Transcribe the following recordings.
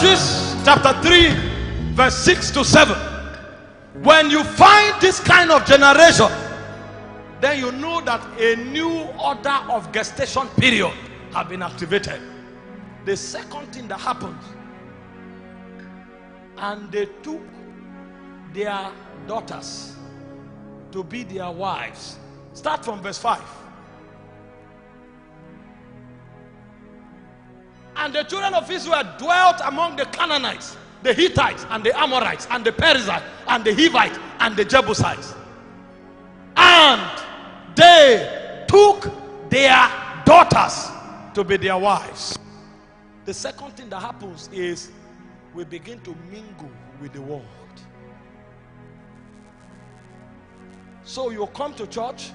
Judges chapter 3 verse 6 to 7. When you find this kind of generation, then you know that a new order of gestation period have been activated. The second thing that happened, and they took their daughters to be their wives. Start from verse 5. And the children of Israel dwelt among the Canaanites, the Hittites, and the Amorites, and the Perizzites, and the Hivites, and the Jebusites. And they took their daughters to be their wives. The second thing that happens is we begin to mingle with the world. So you come to church,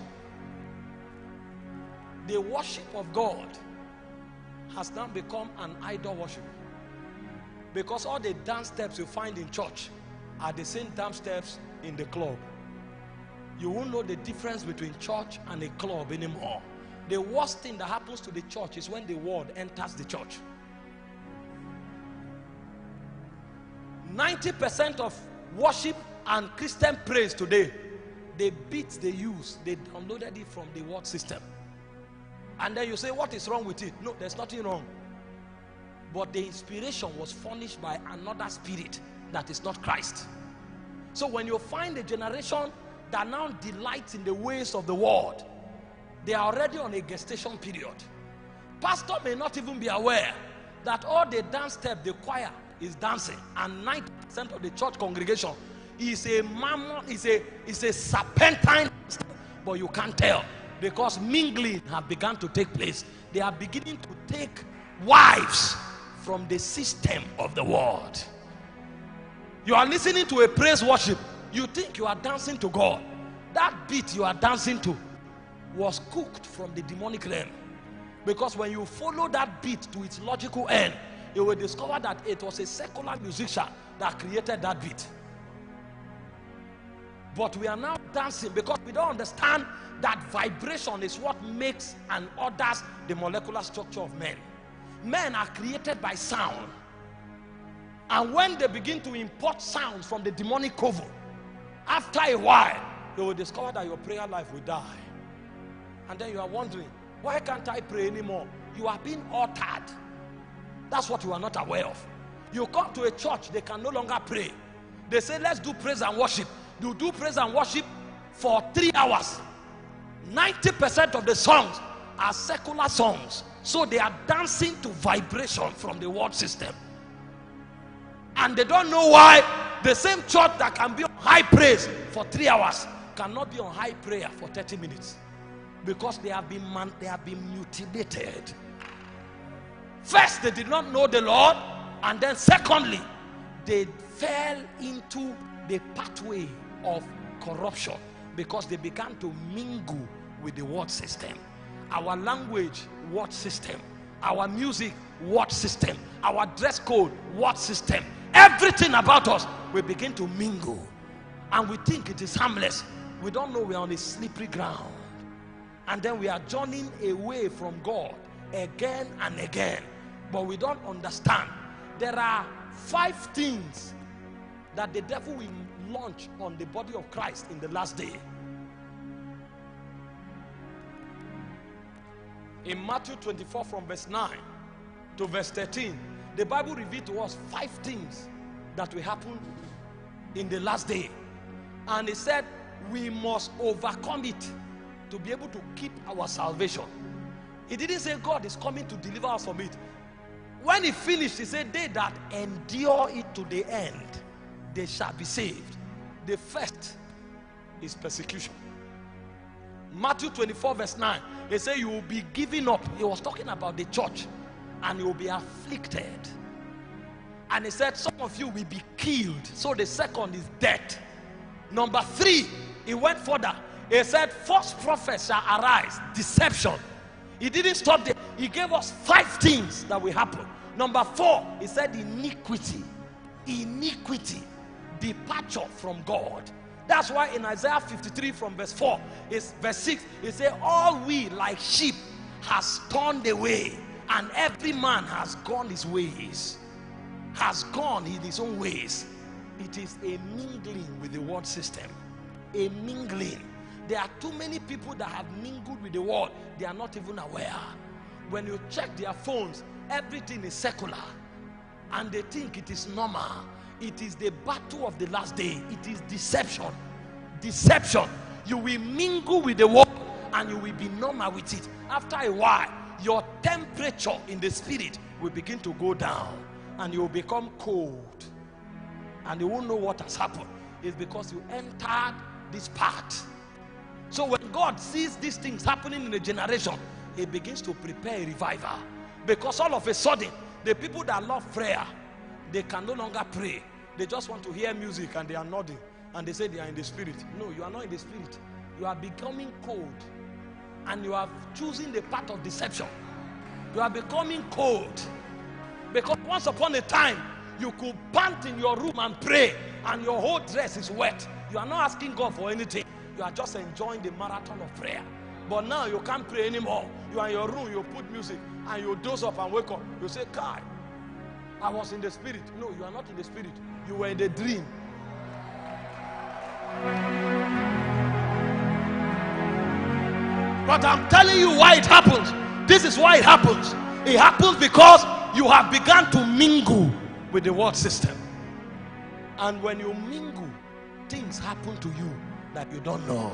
the worship of God has now become an idol worship, because all the dance steps you find in church are the same dance steps in the club. You won't know the difference between church and a club anymore. The worst thing that happens to the church is when the world enters the church. 90% of worship and Christian praise today, the beats they use, they downloaded it from the world system. And then you say, what is wrong with it? No, there's nothing wrong. But the inspiration was furnished by another spirit that is not Christ. So when you find a generation that now delights in the ways of the world, they are already on a gestation period. Pastor may not even be aware that all the dance step the choir is dancing, and 90% of the church congregation is a mammon, is a serpentine step, but you can't tell, because mingling have begun to take place. They are beginning to take wives from the system of the world. You are listening to a praise worship, you think you are dancing to God. That beat you are dancing to was cooked from the demonic realm, because when you follow that beat to its logical end, you will discover that it was a secular musician that created that beat. But we are now dancing because we don't understand that vibration is what makes and orders the molecular structure of men. Men are created by sound. And when they begin to import sounds from the demonic coven, after a while, you will discover that your prayer life will die. And then you are wondering, why can't I pray anymore? You are being altered. That's what you are not aware of. You come to a church, they can no longer pray. They say, let's do praise and worship. You do praise and worship for 3 hours. 90% of the songs are secular songs. So they are dancing to vibration from the world system. And they don't know why the same church that can be on high praise for 3 hours cannot be on high prayer for 30 minutes. Because they have been mutilated. First, they did not know the Lord. And then secondly, they fell into the pathway of corruption, because they began to mingle with the world system. Our language, world system. Our music, world system. Our dress code, world system. Everything about us, we begin to mingle. And we think it is harmless. We don't know we are on a slippery ground. And then we are journeying away from God again and again. But we don't understand. There are 5 things that the devil will launch on the body of Christ in the last day. In Matthew 24 from verse 9 to verse 13, the Bible revealed to us 5 things that will happen in the last day. And it said we must overcome it to be able to keep our salvation. It didn't say God is coming to deliver us from it. When he finished, he said, they that endure it to the end, they shall be saved. The first is persecution. Matthew 24 verse 9, he said you will be given up. He was talking about the church. And you will be afflicted. And he said some of you will be killed. So the second is death. Number 3, he went further. He said false prophets shall arise. Deception. He didn't stop there. He gave us 5 things that will happen. Number 4, he said iniquity. Iniquity. Departure from God. That's why in Isaiah 53 from verse 4, is verse 6, he said, all we like sheep has turned away, and every man has gone his ways. has gone in his own ways. It is a mingling with the world system. A mingling. There are too many people that have mingled with the world. They are not even aware. When you check their phones, everything is secular. And they think it is normal. It is the battle of the last day. It is deception. Deception. You will mingle with the world and you will be normal with it. After a while, your temperature in the spirit will begin to go down and you will become cold. And you won't know what has happened. It's because you entered this path. So when God sees these things happening in a generation, he begins to prepare a revival. Because all of a sudden, the people that love prayer, they can no longer pray. They just want to hear music and they are nodding. And they say they are in the spirit. No, you are not in the spirit. You are becoming cold. And you are choosing the path of deception. You are becoming cold. Because once upon a time, you could pant in your room and pray. And your whole dress is wet. You are not asking God for anything. You are just enjoying the marathon of prayer. But now you can't pray anymore. You are in your room, you put music, and you doze up and wake up. You say, God, I was in the spirit. No, you are not in the spirit. You were in the dream. But I'm telling you why it happens. This is why it happens. It happens because you have begun to mingle with the world system. And when you mingle, things happen to you that you don't know.